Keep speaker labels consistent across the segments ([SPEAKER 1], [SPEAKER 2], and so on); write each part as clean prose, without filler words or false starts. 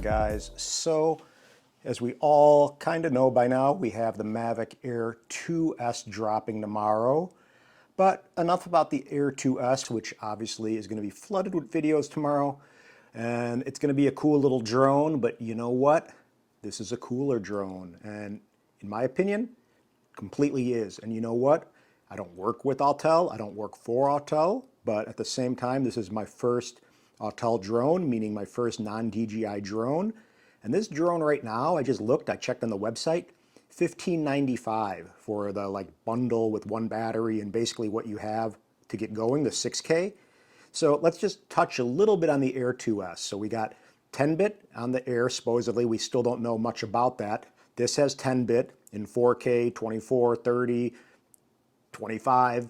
[SPEAKER 1] on, guys? So, as we all kind of know by now, we have the Mavic Air 2S dropping tomorrow. But enough about the Air 2S, which obviously is going to be flooded with videos tomorrow. And it's going to be a cool little drone, but you know what? This is a cooler drone. And in my opinion, completely is. And you know what? I don't work with Autel, I don't work for Autel, but at the same time, this is my first Autel drone, meaning my first non-DJI drone. And this drone right now, I just looked, I checked on the website, $15.95 for the bundle with one battery and basically what you have to get going, the 6K. So let's just touch a little bit on the Air 2S. So we got 10-bit on the Air, supposedly. We still don't know much about that. This has 10-bit in 4K, 24, 30, 25.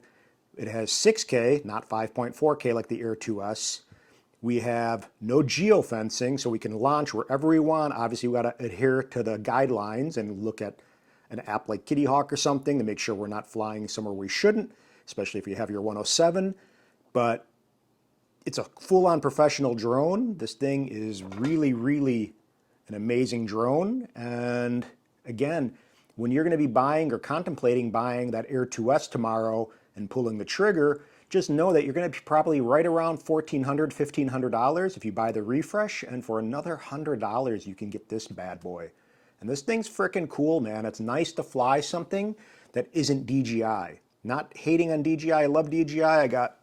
[SPEAKER 1] It has 6K, not 5.4K like the Air 2S. We have no geofencing, so we can launch wherever we want. Obviously, we got to adhere to the guidelines and look at an app like Kitty Hawk or something to make sure we're not flying somewhere we shouldn't, especially if you have your 107. But it's a full-on professional drone. This thing is really, really an amazing drone. And again, when you're going to be buying or contemplating buying that Air 2S tomorrow and pulling the trigger, just know that you're going to be probably right around $1,400, $1,500 if you buy the refresh, and for another $100 you can get this bad boy. And this thing's freaking cool, man. It's nice to fly something that isn't DJI. Not hating on DJI, I love DJI. I got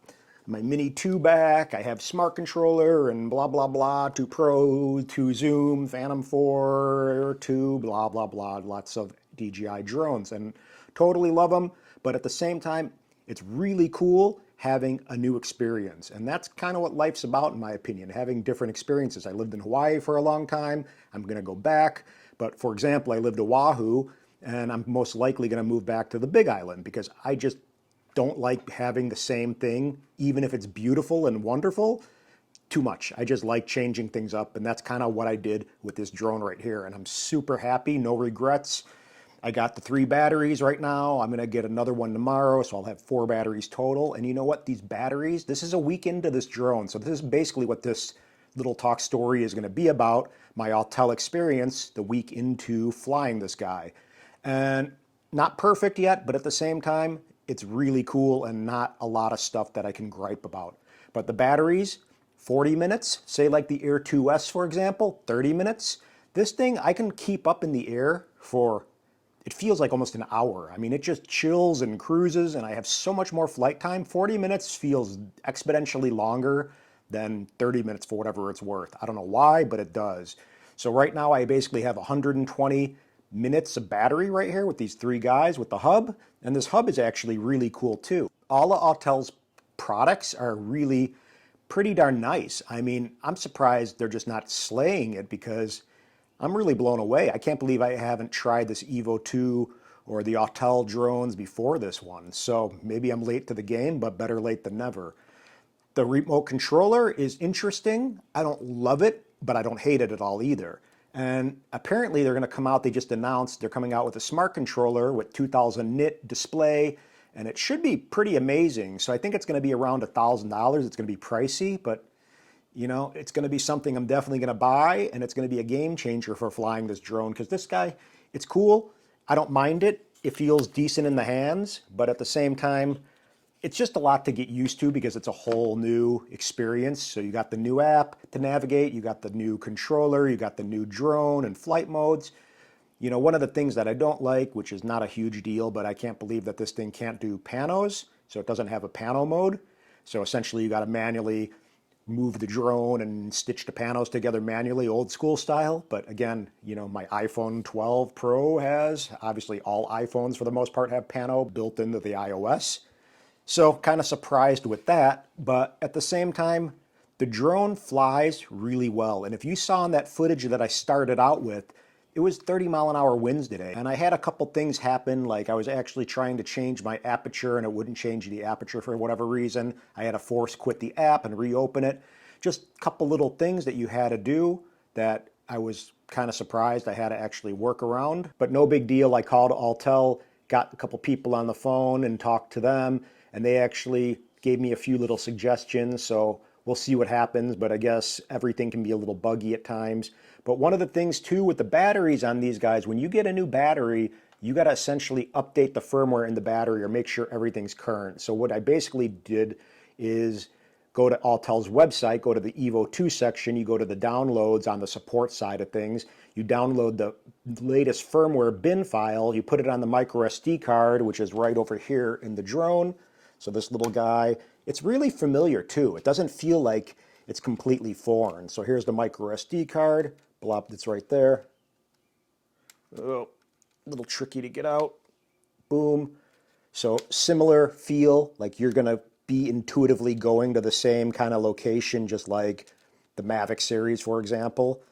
[SPEAKER 1] my Mini 2 back, I have Smart Controller and blah, blah, blah, 2 Pro, 2 Zoom, Phantom 4, Air 2, blah, blah, blah, lots of DJI drones, and totally love them, but at the same time, it's really cool having a new experience. And that's kind of what life's about, in my opinion, having different experiences. I lived in Hawaii for a long time. I'm going to go back. But for example, I lived in Oahu, and I'm most likely going to move back to the Big Island because I just don't like having the same thing, even if it's beautiful and wonderful, too much. I just like changing things up. And that's kind of what I did with this drone right here. And I'm super happy, no regrets. I got the 3 batteries right now. I'm going to get another one tomorrow, so I'll have 4 batteries total. And you know what? These batteries, this is a week into this drone. So this is basically what this little talk story is going to be about, my Autel experience the week into flying this guy. And not perfect yet, but at the same time, it's really cool and not a lot of stuff that I can gripe about. But the batteries, 40 minutes, say like the Air 2S, for example, 30 minutes. This thing, I can keep up in the air for, it feels like almost an hour. I mean, it just chills and cruises, and I have so much more flight time. 40 minutes feels exponentially longer than 30 minutes for whatever it's worth. I don't know why, but it does. So right now, I basically have 120 minutes of battery right here with these 3 guys with the hub, and this hub is actually really cool too. All of Autel's products are really pretty darn nice. I mean, I'm surprised they're just not slaying it because I'm really blown away. I can't believe I haven't tried this Evo 2 or the Autel drones before this one. So maybe I'm late to the game, but better late than never. The remote controller is interesting. I don't love it, but I don't hate it at all either. And apparently they're going to come out, they just announced they're coming out with a smart controller with 2000 nit display, and it should be pretty amazing. So I think it's going to be around $1,000. It's going to be pricey, but you know, it's going to be something I'm definitely going to buy, and it's going to be a game changer for flying this drone because this guy, it's cool. I don't mind it. It feels decent in the hands, but at the same time, it's just a lot to get used to because it's a whole new experience. So you got the new app to navigate, you got the new controller, you got the new drone and flight modes. You know, one of the things that I don't like, which is not a huge deal, but I can't believe that this thing can't do panos, so it doesn't have a pano mode. So essentially you got to manually move the drone and stitch the panos together manually, old school style. But again, you know, my iPhone 12 Pro has, obviously all iPhones for the most part have pano built into the iOS. So kind of surprised with that, but at the same time, the drone flies really well. And if you saw in that footage that I started out with, it was 30-mile-an-hour winds today. And I had a couple things happen, like I was actually trying to change my aperture and it wouldn't change the aperture for whatever reason. I had to force quit the app and reopen it. Just a couple little things that you had to do that I was kind of surprised I had to actually work around. But no big deal. I called Autel, got a couple people on the phone and talked to them, and they actually gave me a few little suggestions. So We'll see what happens, but I guess everything can be a little buggy at times. But one of the things too with the batteries on these guys, when you get a new battery, you got to essentially update the firmware in the battery or make sure everything's current. So what I basically did is go to Autel's website, go to the EvoII section, you go to the downloads on the support side of things, you download the latest firmware bin file, you put it on the micro SD card, which is right over here in the drone. So this little guy, it's really familiar too. It doesn't feel like it's completely foreign. So here's the micro SD card, blop, it's right there. Oh, a little tricky to get out. Boom. So similar feel, like you're gonna be intuitively going to the same kind of location, just like the Mavic series, for example.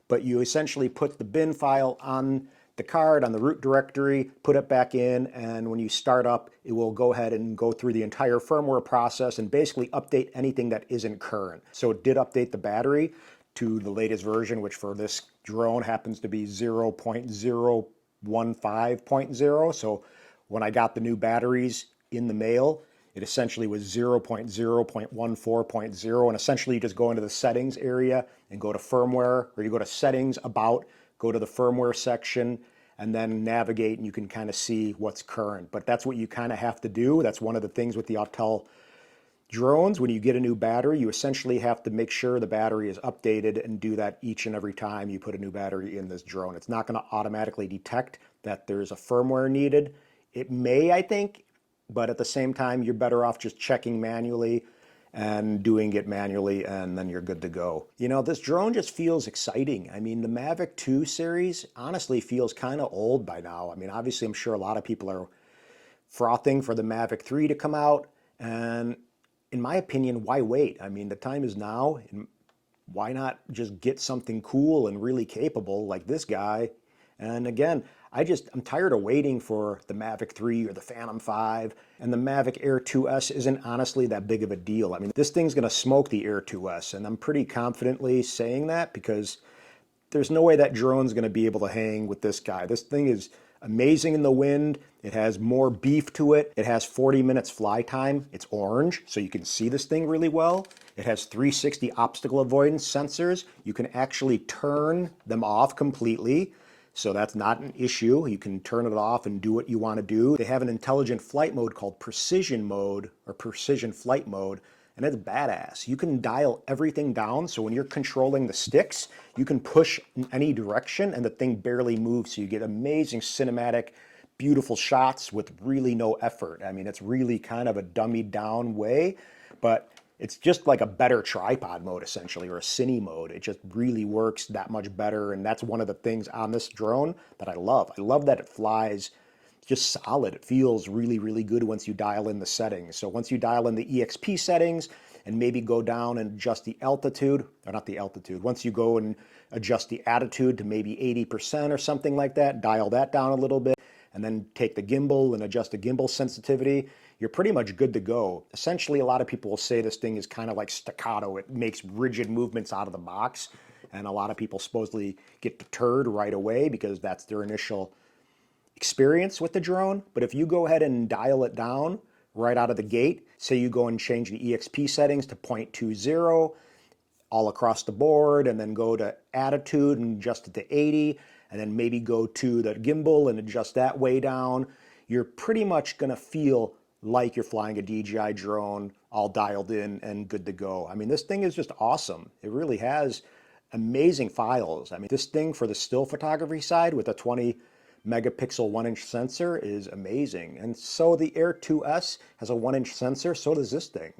[SPEAKER 1] But you essentially put the bin file on the card, on the root directory, put it back in, and when you start up, it will go ahead and go through the entire firmware process and basically update anything that isn't current. So it did update the battery to the latest version, which for this drone happens to be 0.015.0. So when I got the new batteries in the mail, it essentially was 0.0.14.0, and essentially you just go into the settings area and go to firmware, or you go to settings, about, go to the firmware section, and then navigate, and you can kind of see what's current. But that's what you kind of have to do. That's one of the things with the Autel drones. When you get a new battery, you essentially have to make sure the battery is updated and do that each and every time you put a new battery in this drone. It's not going to automatically detect that there's a firmware needed. It may, I think, but at the same time, you're better off just checking manually and doing it manually, and then you're good to go. You know, this drone just feels exciting. I mean, the Mavic 2 series honestly feels kind of old by now. I mean, obviously, I'm sure a lot of people are frothing for the Mavic 3 to come out, and in my opinion, why wait? I mean, the time is now, and why not just get something cool and really capable like this guy? And again, I'm tired of waiting for the Mavic 3 or the Phantom 5, and the Mavic Air 2S isn't honestly that big of a deal. I mean, this thing's gonna smoke the Air 2S, and I'm pretty confidently saying that because there's no way that drone's gonna be able to hang with this guy. This thing is amazing in the wind. It has more beef to it. It has 40 minutes fly time. It's orange, so you can see this thing really well. It has 360 obstacle avoidance sensors. You can actually turn them off completely. So that's not an issue. You can turn it off and do what you want to do. They have an intelligent flight mode called precision mode, or precision flight mode, and it's badass. You can dial everything down, so when you're controlling the sticks, you can push in any direction and the thing barely moves, so you get amazing cinematic, beautiful shots with really no effort. I mean, it's really kind of a dummied down way, but it's just like a better tripod mode, essentially, or a cine mode. It just really works that much better, and that's one of the things on this drone that I love. I love that it flies just solid. It feels really, really good once you dial in the settings. So once you dial in the EXP settings and maybe go down and adjust the altitude, or not the altitude, once you go and adjust the attitude to maybe 80% or something like that, dial that down a little bit, and then take the gimbal and adjust the gimbal sensitivity, you're pretty much good to go. Essentially, a lot of people will say this thing is kind of like staccato. It makes rigid movements out of the box, and a lot of people supposedly get deterred right away because that's their initial experience with the drone. But if you go ahead and dial it down right out of the gate, say you go and change the EXP settings to 0.20 all across the board, and then go to attitude and adjust it to 80, and then maybe go to the gimbal and adjust that way down, you're pretty much gonna feel like you're flying a DJI drone, all dialed in and good to go. I mean, this thing is just awesome. It really has amazing files. I mean, this thing for the still photography side with a 20 megapixel 1-inch sensor is amazing. And so the Air 2S has a 1-inch sensor, so does this thing.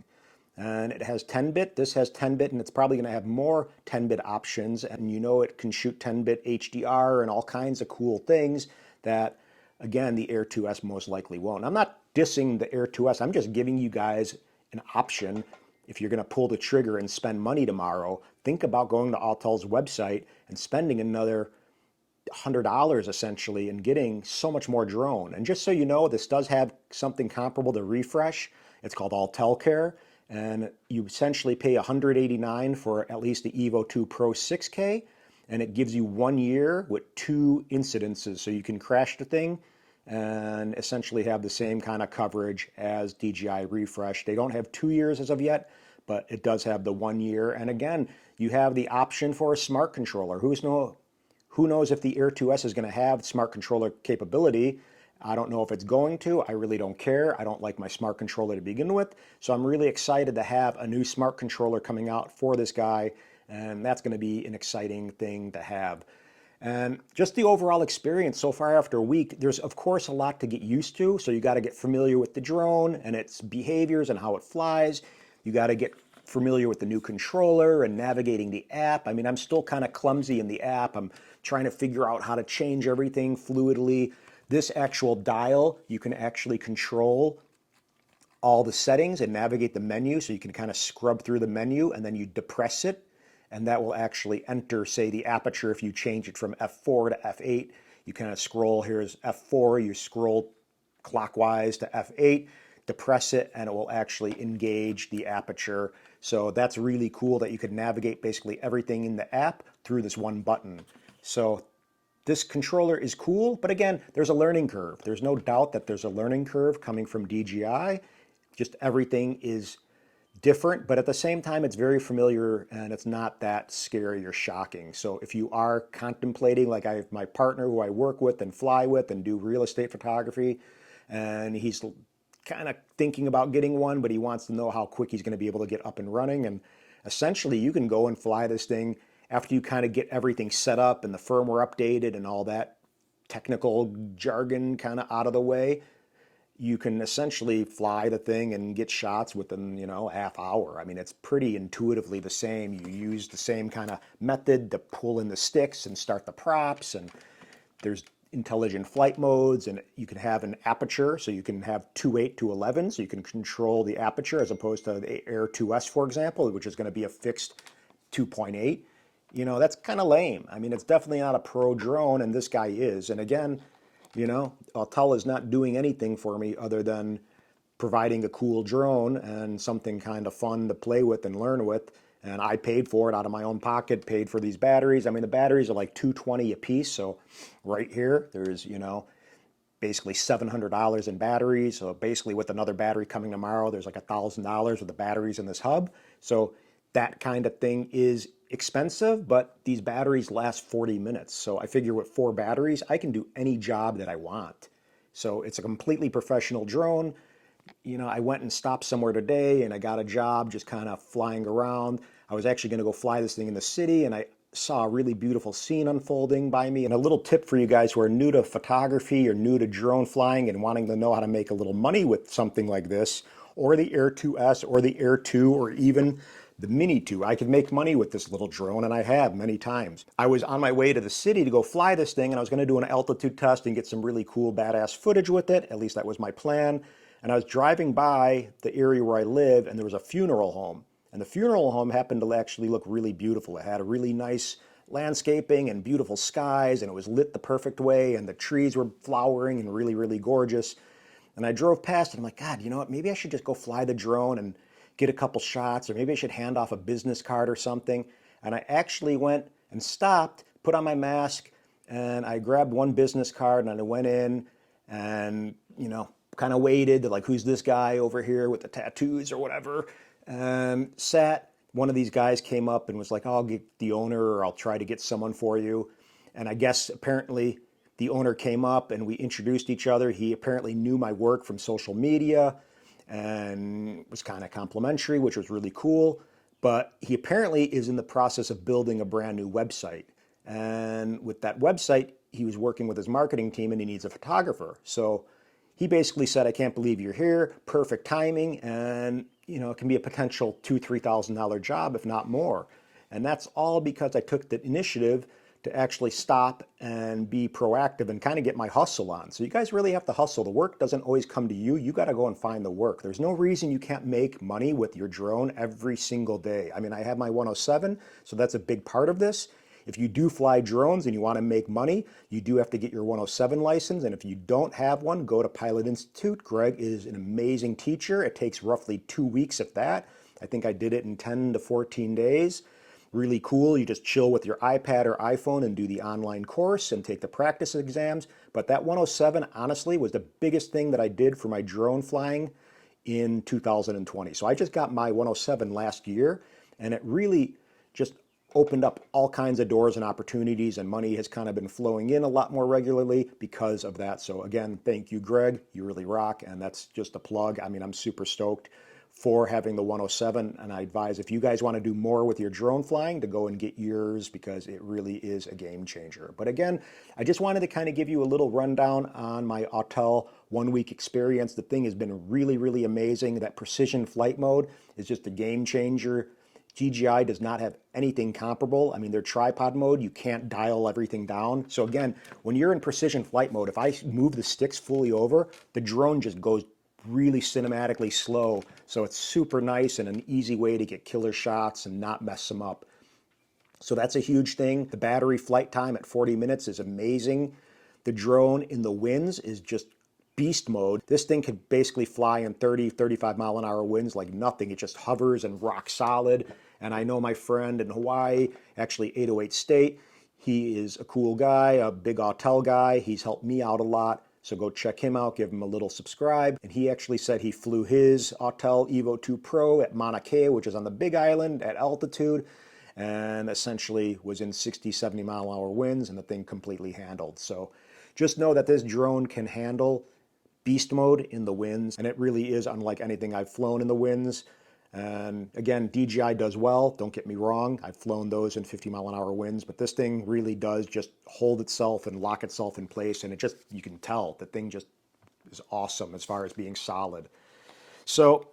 [SPEAKER 1] And it has 10-bit, this has 10-bit, and it's probably gonna have more 10-bit options. And you know it can shoot 10-bit HDR and all kinds of cool things that, again, the Air 2S most likely won't. I'm not dissing the Air 2S, I'm just giving you guys an option. If you're gonna pull the trigger and spend money tomorrow, think about going to Autel's website and spending another $100 essentially and getting so much more drone. And just so you know, this does have something comparable to Refresh. It's called Autel Care, and you essentially pay $189 for at least the EvoII Pro 6K, and it gives you 1 year with 2 incidences, so you can crash the thing and essentially have the same kind of coverage as DJI Refresh. They don't have 2 years as of yet, but it does have the 1 year. And again, you have the option for a smart controller. Who knows if the Air 2S is going to have smart controller capability? I don't know if it's going to. I really don't care. I don't like my smart controller to begin with. So I'm really excited to have a new smart controller coming out for this guy. And that's going to be an exciting thing to have. And just the overall experience so far after a week, there's of course a lot to get used to. So you got to get familiar with the drone and its behaviors and how it flies. You got to get familiar with the new controller and navigating the app. I mean, I'm still kind of clumsy in the app. I'm trying to figure out how to change everything fluidly. This actual dial, you can actually control all the settings and navigate the menu. So you can kind of scrub through the menu and then you depress it. And that will actually enter, say, the aperture. If you change it from F4 to F8, you kind of scroll. Here's F4, you scroll clockwise to F8, depress it, and it will actually engage the aperture. So that's really cool that you could navigate basically everything in the app through this one button. So this controller is cool, but again, there's a learning curve. There's no doubt that there's a learning curve coming from DJI. Just everything is different, but at the same time, it's very familiar and it's not that scary or shocking. So if you are contemplating, like I have my partner who I work with and fly with and do real estate photography, and he's kind of thinking about getting one, but he wants to know how quick he's going to be able to get up and running. And essentially, you can go and fly this thing after you kind of get everything set up and the firmware updated and all that technical jargon kind of out of the way. You can essentially fly the thing and get shots within, half hour. I mean, it's pretty intuitively the same. You use the same kind of method to pull in the sticks and start the props, and there's intelligent flight modes, and you can have an aperture, so you can have 2.8 to 11, so you can control the aperture as opposed to the Air 2S, for example, which is going to be a fixed 2.8. That's kind of lame. I mean, it's definitely not a pro drone, and this guy is. And again, Autel is not doing anything for me other than providing a cool drone and something kind of fun to play with and learn with. And I paid for it out of my own pocket, paid for these batteries. I mean, the batteries are like $220 a piece. So right here, there's, basically $700 in batteries. So basically with another battery coming tomorrow, there's like $1,000 with the batteries in this hub. So that kind of thing is expensive, but these batteries last 40 minutes. So I figure with 4 batteries, I can do any job that I want. So it's a completely professional drone. I went and stopped somewhere today and I got a job just kind of flying around. I was actually going to go fly this thing in the city, and I saw a really beautiful scene unfolding by me. And a little tip for you guys who are new to photography or new to drone flying and wanting to know how to make a little money with something like this, or the Air 2S or the Air 2 or even the Mini 2. I could make money with this little drone, and I have many times. I was on my way to the city to go fly this thing, and I was going to do an altitude test and get some really cool, badass footage with it. At least that was my plan. And I was driving by the area where I live, and there was a funeral home. And the funeral home happened to actually look really beautiful. It had a really nice landscaping and beautiful skies, and it was lit the perfect way, and the trees were flowering and really, really gorgeous. And I drove past, and I'm like, God, you know what? Maybe I should just go fly the drone and get a couple shots, or maybe I should hand off a business card or something. And I actually went and stopped, put on my mask, and I grabbed one business card, and I went in and, kind of waited, like, who's this guy over here with the tattoos or whatever, and sat. One of these guys came up and was like, I'll get the owner, or I'll try to get someone for you. And I guess apparently the owner came up and we introduced each other. He apparently knew my work from social media and was kind of complimentary, which was really cool. But he apparently is in the process of building a brand new website. And with that website, he was working with his marketing team and he needs a photographer. So he basically said, I can't believe you're here, perfect timing, and it can be a potential $2,000, $3,000 job, if not more. And that's all because I took the initiative to actually stop and be proactive and kind of get my hustle on. So you guys really have to hustle. The work doesn't always come to you. You got to go and find the work. There's no reason you can't make money with your drone every single day. I mean, I have my 107, so that's a big part of this. If you do fly drones and you want to make money, you do have to get your 107 license. And if you don't have one, go to Pilot Institute. Greg is an amazing teacher. It takes roughly 2 weeks, if that. I think I did it in 10 to 14 days. Really cool. You just chill with your iPad or iPhone and do the online course and take the practice exams. But that 107, honestly, was the biggest thing that I did for my drone flying in 2020. So I just got my 107 last year, and it really just opened up all kinds of doors and opportunities, and money has kind of been flowing in a lot more regularly because of that. So again, thank you, Greg. You really rock, and that's just a plug. I mean, I'm super stoked for having the 107, and I advise if you guys want to do more with your drone flying to go and get yours, because it really is a game changer. But again, I just wanted to kind of give you a little rundown on my Autel 1 week experience. The thing has been really, really amazing. That precision flight mode is just a game changer. DJI does not have anything comparable. I mean, their tripod mode, you can't dial everything down. So again, when you're in precision flight mode, if I move the sticks fully over, the drone just goes really cinematically slow. So it's super nice and an easy way to get killer shots and not mess them up. So that's a huge thing. The battery flight time at 40 minutes is amazing. The drone in the winds is just beast mode. This thing could basically fly in 30, 35 mile an hour winds like nothing. It just hovers and rock solid. And I know my friend in Hawaii, actually 808 State, he is a cool guy, a big Autel guy. He's helped me out a lot. So go check him out, give him a little subscribe. And he actually said he flew his Autel EvoII Pro at Mauna Kea, which is on the Big Island at altitude, and essentially was in 60, 70 mile an hour winds, and the thing completely handled. So just know that this drone can handle beast mode in the winds, and it really is unlike anything I've flown in the winds. And again, DJI does well, don't get me wrong. I've flown those in 50 mile an hour winds, but this thing really does just hold itself and lock itself in place. And it just, you can tell the thing just is awesome as far as being solid. So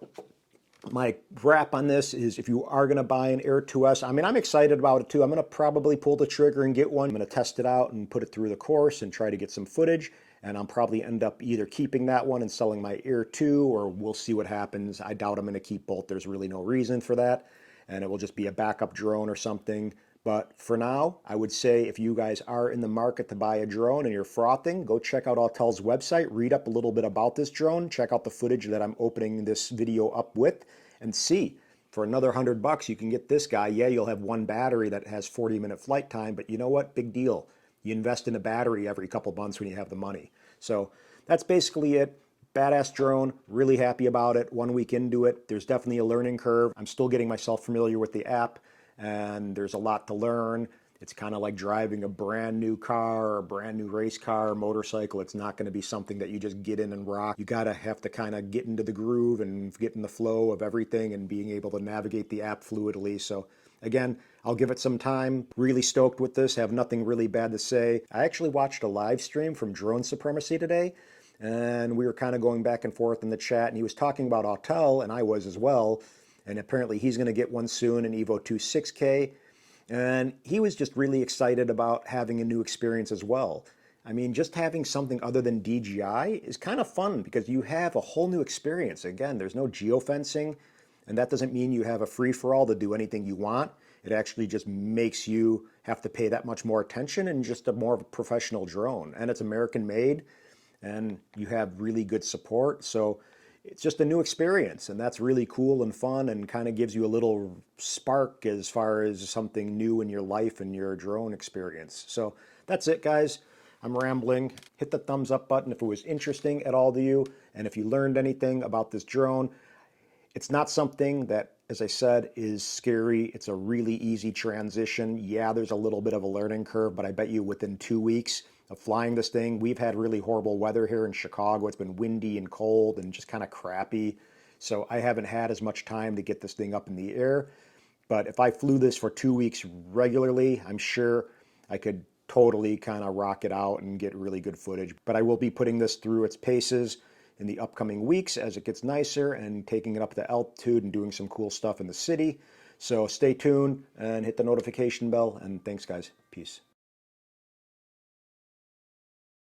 [SPEAKER 1] my wrap on this is, if you are going to buy an Air 2S, I mean, I'm excited about it too. I'm going to probably pull the trigger and get one. I'm going to test it out and put it through the course and try to get some footage. And I'll probably end up either keeping that one and selling my Air 2, or we'll see what happens. I doubt I'm going to keep both. There's really no reason for that. And it will just be a backup drone or something. But for now, I would say if you guys are in the market to buy a drone and you're frothing, go check out Autel's website, read up a little bit about this drone, check out the footage that I'm opening this video up with, and see. For another $100, you can get this guy. Yeah, you'll have one battery that has 40-minute flight time, but you know what? Big deal. You invest in a battery every couple months when you have the money. So that's basically it. Badass drone, really happy about it. 1 week into it, there's definitely a learning curve. I'm still getting myself familiar with the app, and there's a lot to learn. It's kind of like driving a brand new car or a brand new race car or motorcycle. It's not going to be something that you just get in and rock. You gotta have to kind of get into the groove and get in the flow of everything and being able to navigate the app fluidly. So again, I'll give it some time. Really stoked with this. Have nothing really bad to say. I actually watched a live stream from Drone Supremacy today, and we were kind of going back and forth in the chat, and he was talking about Autel, and I was as well. And apparently he's going to get one soon, an EvoII 6K. And he was just really excited about having a new experience as well. I mean, just having something other than DJI is kind of fun because you have a whole new experience. Again, there's no geofencing, and that doesn't mean you have a free-for-all to do anything you want. It actually just makes you have to pay that much more attention and just a more of a professional drone. And it's American made, and you have really good support. So it's just a new experience, and that's really cool and fun and kind of gives you a little spark as far as something new in your life and your drone experience. So that's it, guys. I'm rambling. Hit the thumbs up button if it was interesting at all to you, and if you learned anything about this drone. It's not something that, as I said, is scary. It's a really easy transition. Yeah, there's a little bit of a learning curve, but I bet you within 2 weeks of flying this thing, we've had really horrible weather here in Chicago. It's been windy and cold and just kind of crappy. So I haven't had as much time to get this thing up in the air. But if I flew this for 2 weeks regularly, I'm sure I could totally kind of rock it out and get really good footage. But I will be putting this through its paces in the upcoming weeks as it gets nicer and taking it up to altitude and doing some cool stuff in the city. So stay tuned and hit the notification bell, and thanks, guys. Peace.